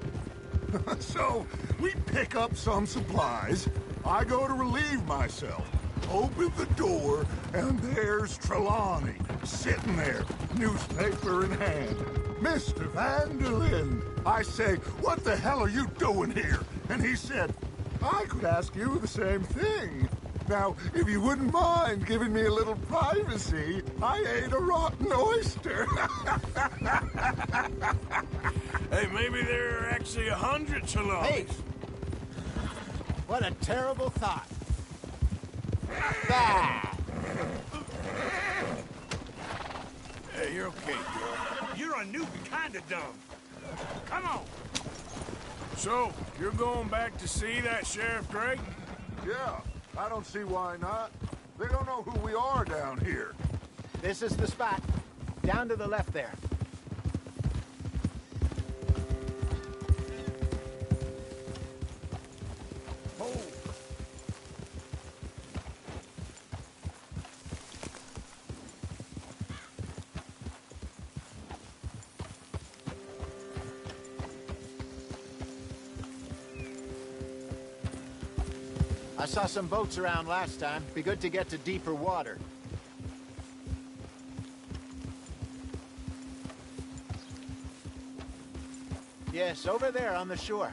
So, we pick up some supplies. I go to relieve myself. Open the door, and there's Trelawney, sitting there, newspaper in hand. Mr. Van der Linde. I say, what the hell are you doing here? And he said, I could ask you the same thing. Now, if you wouldn't mind giving me a little privacy, I ate a rotten oyster. Hey, maybe there are actually 100 Trelawneys. Hey! What a terrible thought. Ah! Hey, you're okay, girl. You're a new kind of dumb. Come on. So, you're going back to see that Sheriff Drake? Yeah, I don't see why not. They don't know who we are down here. This is the spot. Down to the left there. I saw some boats around last time. Be good to get to deeper water. Yes, over there on the shore.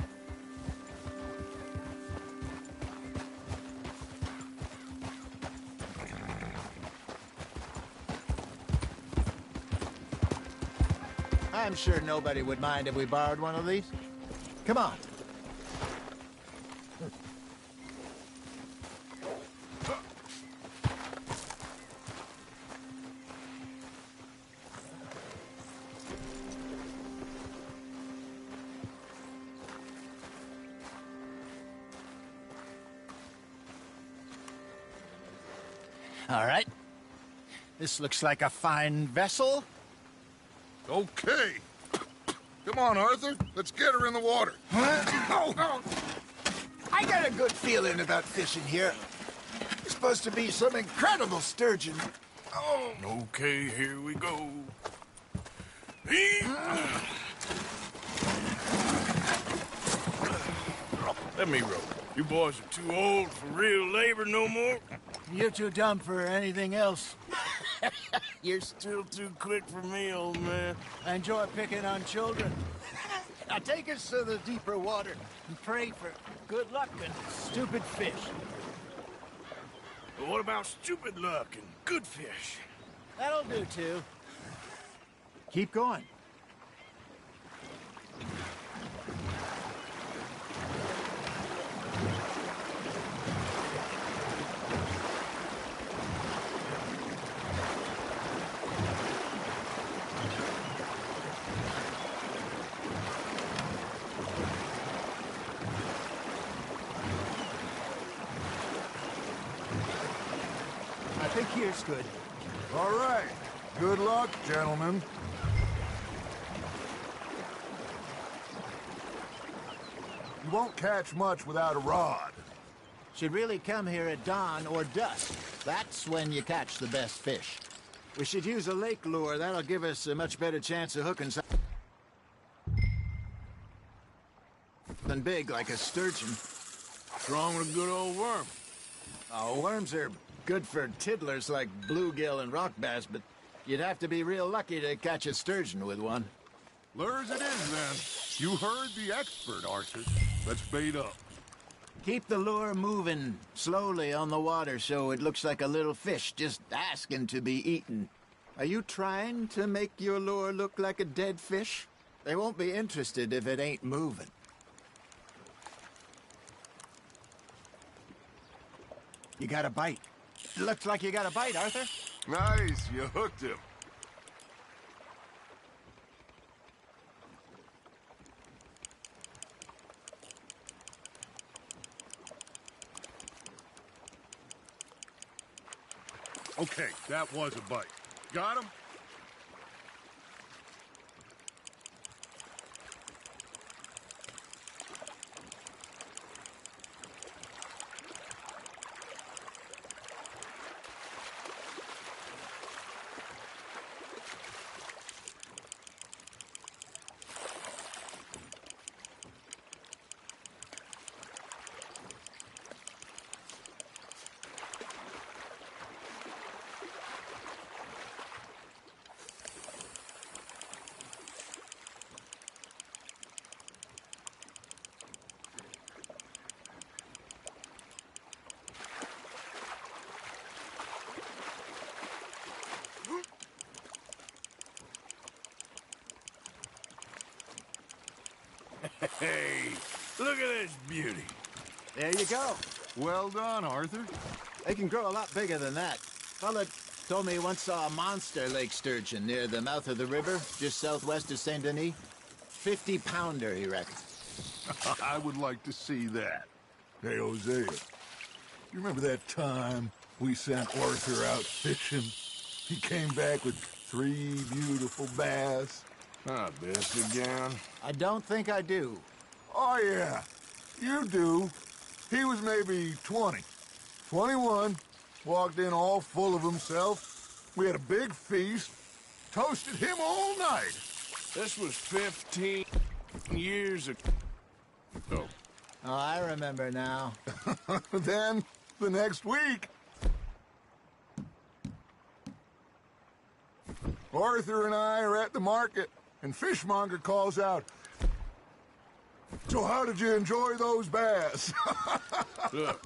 I'm sure nobody would mind if we borrowed one of these. Come on. All right. This looks like a fine vessel. Okay. Come on, Arthur. Let's get her in the water. Oh. I got a good feeling about fishing here. It's supposed to be some incredible sturgeon. Oh. Okay, here we go. Let me row. You boys are too old for real labor no more. You're too dumb for anything else. You're still too quick for me, old man. I enjoy picking on children. Now take us to the deeper water and pray for good luck and stupid fish. But what about stupid luck and good fish? That'll do, too. Keep going. I think here's good. All right. Good luck, gentlemen. You won't catch much without a rod. Should really come here at dawn or dusk. That's when you catch the best fish. We should use a lake lure. That'll give us a much better chance of hooking something big like a sturgeon. What's wrong with a good old worm? Oh, worms are good for tiddlers like bluegill and rock bass, but you'd have to be real lucky to catch a sturgeon with one. Lures it is, then. You heard the expert, Arthur. Let's bait up. Keep the lure moving slowly on the water so it looks like a little fish just asking to be eaten. Are you trying to make your lure look like a dead fish? They won't be interested if it ain't moving. You got a bite. Looks like you got a bite, Arthur. Nice, you hooked him. Okay, that was a bite. Got him? Hey, look at this beauty. There you go. Well done, Arthur. They can grow a lot bigger than that. Fella told me he once saw a monster lake sturgeon near the mouth of the river, just southwest of Saint Denis. 50-pounder, he reckons. I would like to see that. Hey, Hosea, you remember that time we sent Arthur out fishing? He came back with 3 beautiful bass. Not this again. I don't think I do. Oh, yeah, you do. He was maybe 20. 21, walked in all full of himself. We had a big feast, toasted him all night. This was 15 years ago. Oh, I remember now. Then, the next week, Arthur and I are at the market, and Fishmonger calls out, "So how did you enjoy those bass?" Look,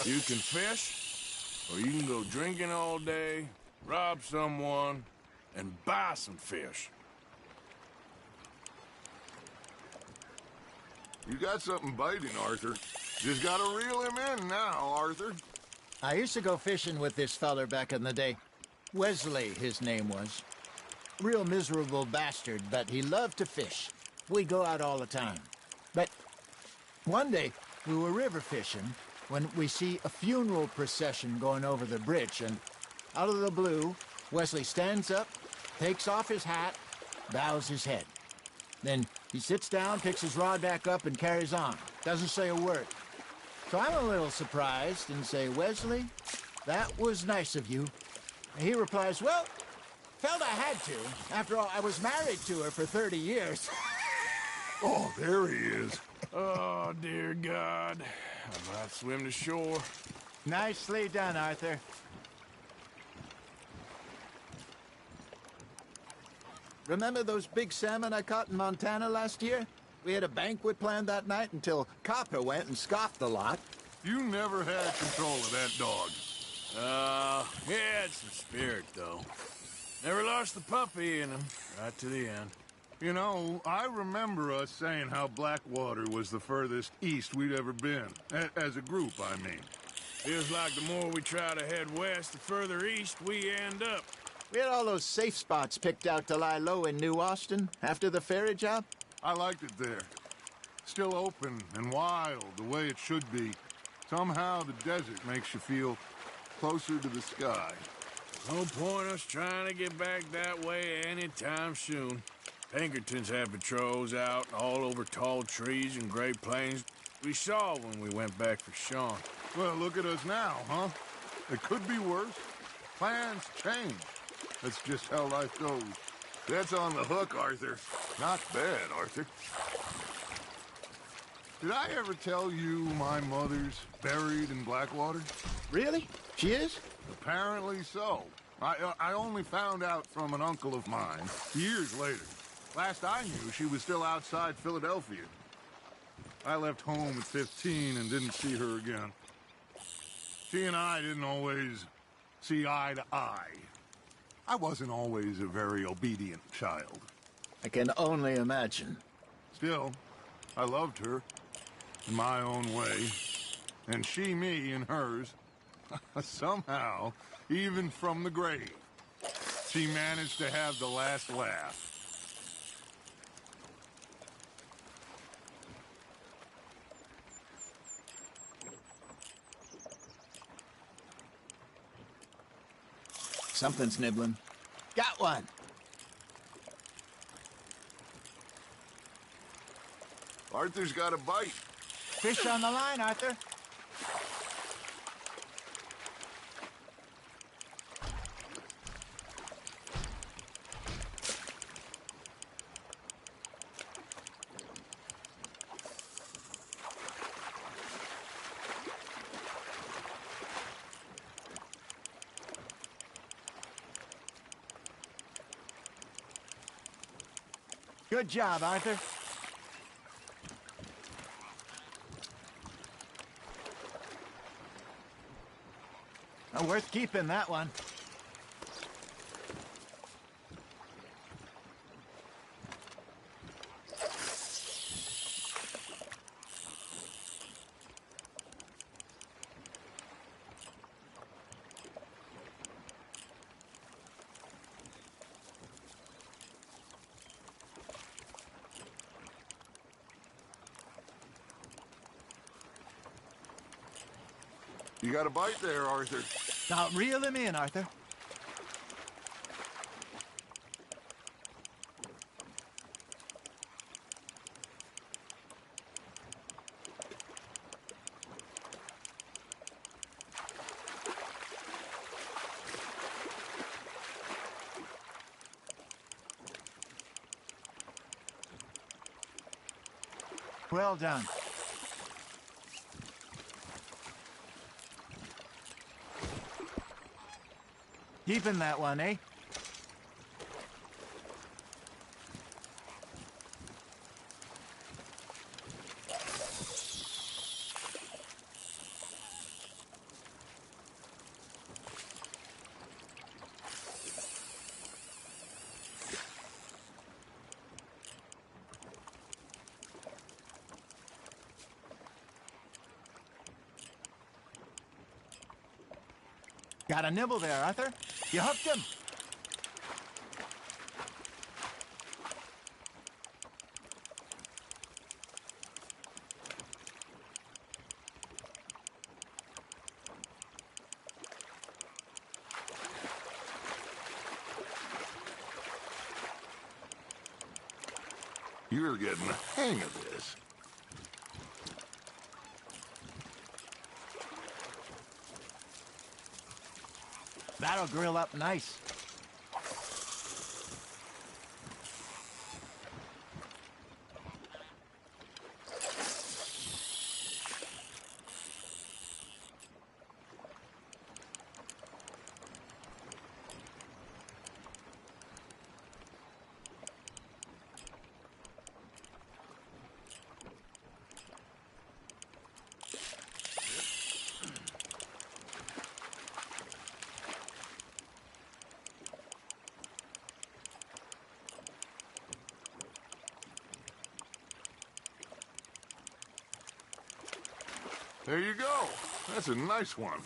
you can fish, or you can go drinking all day, rob someone, and buy some fish. You got something biting, Arthur. Just gotta reel him in now, Arthur. I used to go fishing with this feller back in the day. Wesley, his name was. Real miserable bastard, but he loved to fish. We'd go out all the time. But one day, we were river fishing when we see a funeral procession going over the bridge, and out of the blue, Wesley stands up, takes off his hat, bows his head. Then he sits down, picks his rod back up, and carries on. Doesn't say a word. So I'm a little surprised and say, "Wesley, that was nice of you." And he replies, "Well, felt I had to. After all, I was married to her for 30 years. Oh, there he is. Oh, dear God. I might swim to shore. Nicely done, Arthur. Remember those big salmon I caught in Montana last year? We had a banquet planned that night until Copper went and scoffed the lot. You never had control of that dog. He had some spirit, though. Never lost the puppy in him, right to the end. You know, I remember us saying how Blackwater was the furthest east we'd ever been. As a group, I mean. Feels like the more we try to head west, the further east we end up. We had all those safe spots picked out to lie low in New Austin after the ferry job. I liked it there. Still open and wild, the way it should be. Somehow the desert makes you feel closer to the sky. No point us trying to get back that way anytime soon. Pinkertons had patrols out all over tall trees and Great Plains. We saw when we went back for Sean. Well, look at us now, huh? It could be worse. Plans change. That's just how life goes. That's on the hook, Arthur. Not bad, Arthur. Did I ever tell you my mother's buried in Blackwater? Really? She is? Apparently so. I only found out from an uncle of mine years later. Last I knew, she was still outside Philadelphia. I left home at 15 and didn't see her again. She and I didn't always see eye to eye. I wasn't always a very obedient child. I can only imagine. Still, I loved her in my own way, and she me in hers. Somehow, even from the grave, she managed to have the last laugh. Something's nibbling. Got one. Arthur's got a bite. Fish on the line, Arthur. Good job, Arthur. Oh, worth keeping, that one. You got a bite there, Arthur. Now, reel him in, Arthur. Well done. Keeping that one, eh? Got a nibble there, Arthur. You hooked him. You're getting the hang of this. That'll grill up nice. There you go. That's a nice one.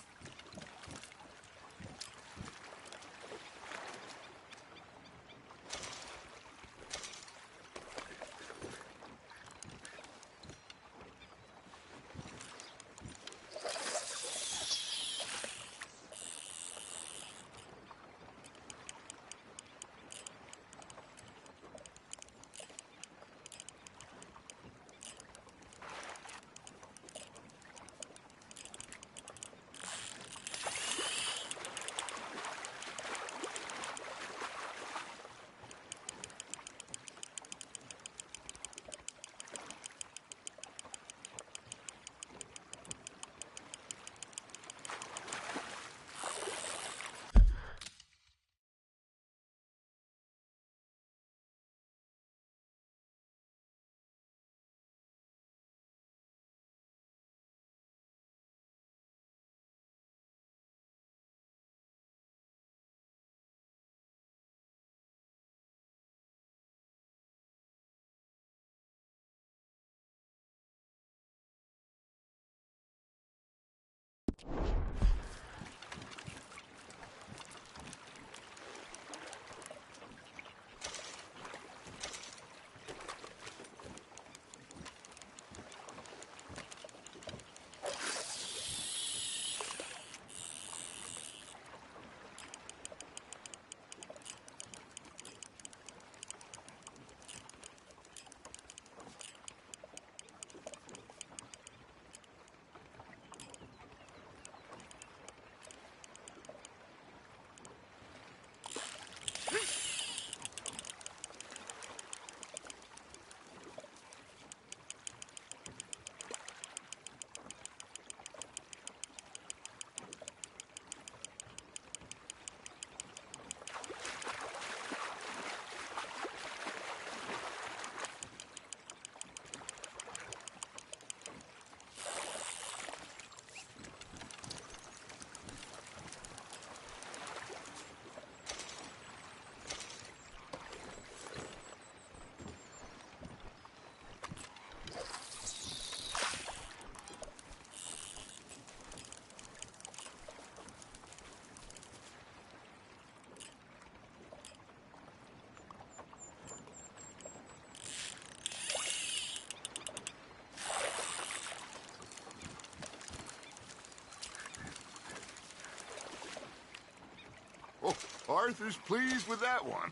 Arthur's pleased with that one.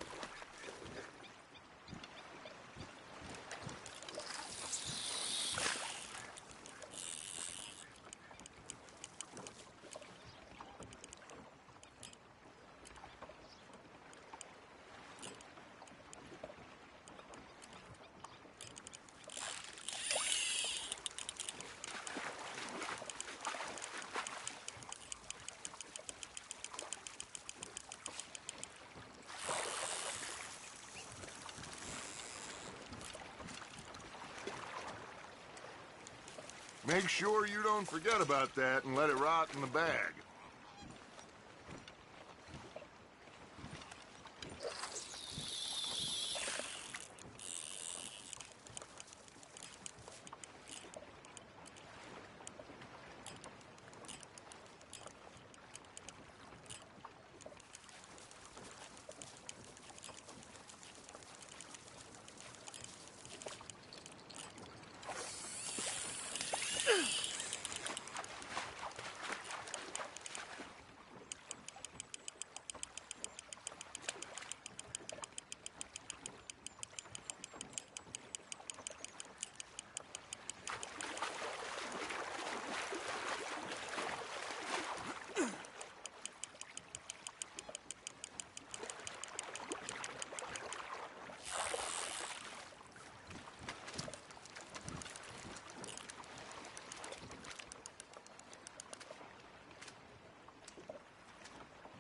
Make sure you don't forget about that and let it rot in the bag.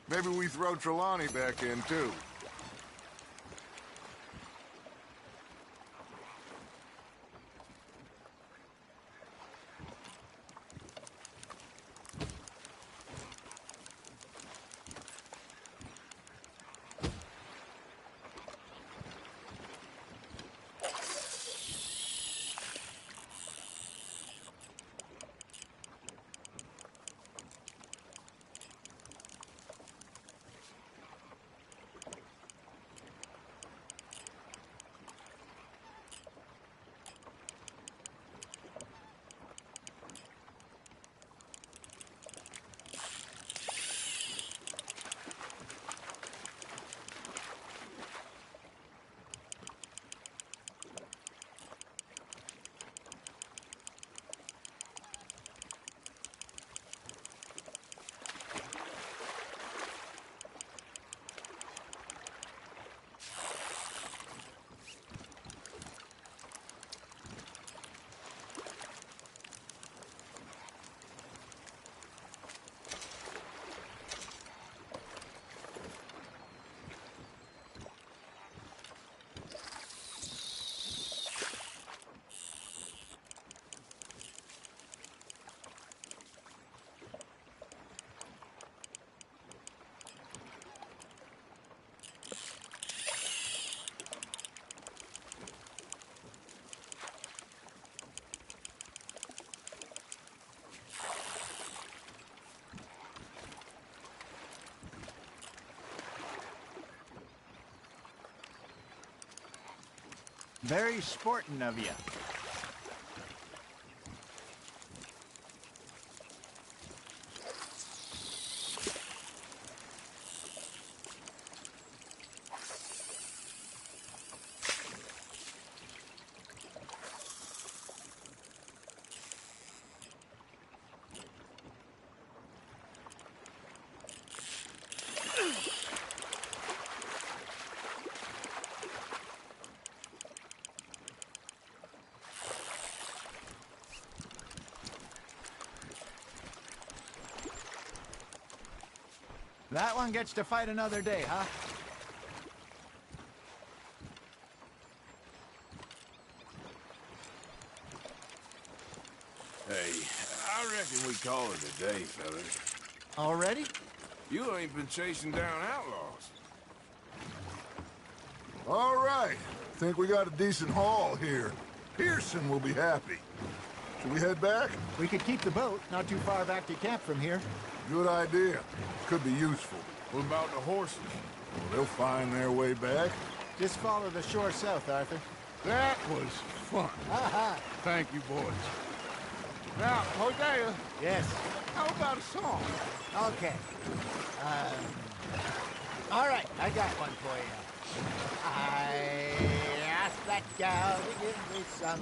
Maybe we throw Trelawney back in, too. Very sporting of you. That one gets to fight another day, huh? Hey, I reckon we call it a day, fellas. Already? You ain't been chasing down outlaws. All right. Think we got a decent haul here. Pearson will be happy. Should we head back? We could keep the boat not too far back to camp from here. Good idea. Could be useful. What about the horses? Well, they'll find their way back. Just follow the shore south, Arthur. That was fun. Thank you, boys. Now, Hosea. Yes? How about a song? Okay. All right, I got one for you. I asked that gal to give me some.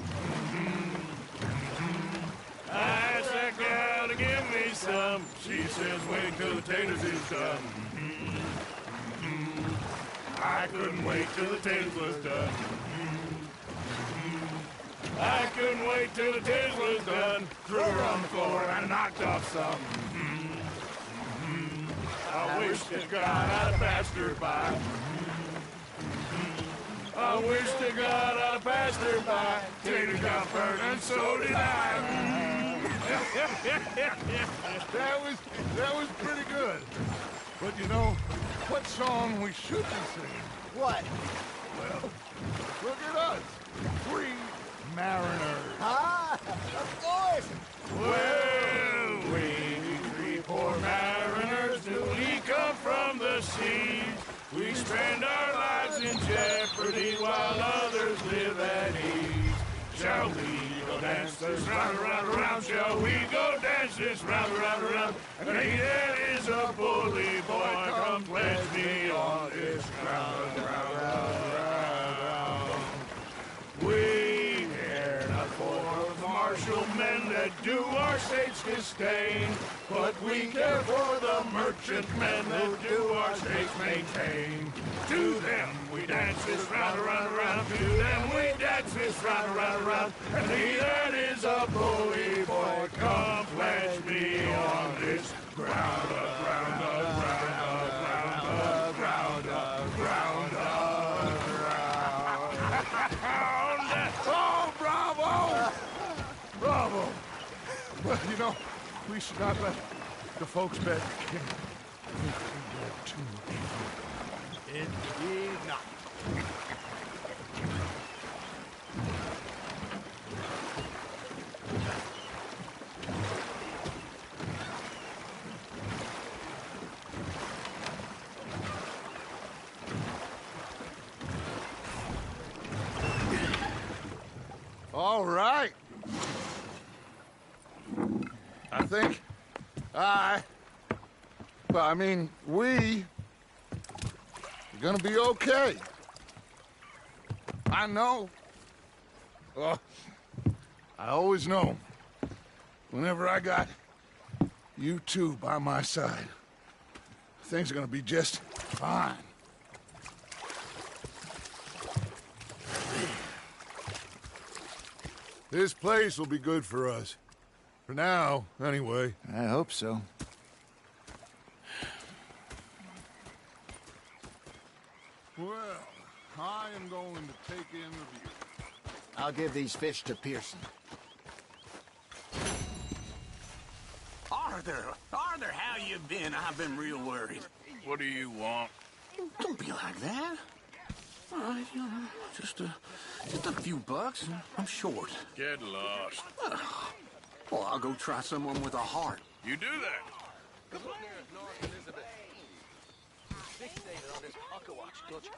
I asked that gal to give me some. She says, wait till the taters is done. I couldn't wait till the taters was done. I couldn't wait till the taters was done. Threw her on the floor and I knocked off some. I wish to God I'd have passed her by. I wish to God I'd have passed her by. Tater got burned and so did I. That was pretty good. But you know, what song we should be singing? What? Well, look at us. Three mariners. Ah, of course. Well, we three poor mariners, do we come from the seas? We spend our lives in jeopardy while others live at ease. Shall we go dance this round, around, around? Shall we go dance this round, around, around? And he that is a bully boy, come pledge me on this ground, round, round, round. We care not for the martial men that do our state's disdain, but we care for the merchant men that do our state's maintain. To them we dance this round, around, around. To them we dance this round, around, around. And he that is a bully boy, come pledge me on this ground, ground, ground, ground, ground, ground, ground, ground. Oh, bravo! Bravo! Well, you know, we should not let the folks back again think we're too much. Indeed not. All right. I think we are gonna be okay. I know. I always know. Whenever I got you two by my side, things are gonna be just fine. This place will be good for us. For now, anyway. I hope so. Well, I am going to take in the view. I'll give these fish to Pearson. Arthur, how you been? I've been real worried. What do you want? Don't be like that. All right, you know, just a few bucks. I'm short. Get lost. Well, I'll go try someone with a heart. You do that. Come on there, North Elizabeth. Fixated on this Huckawatch Dutch.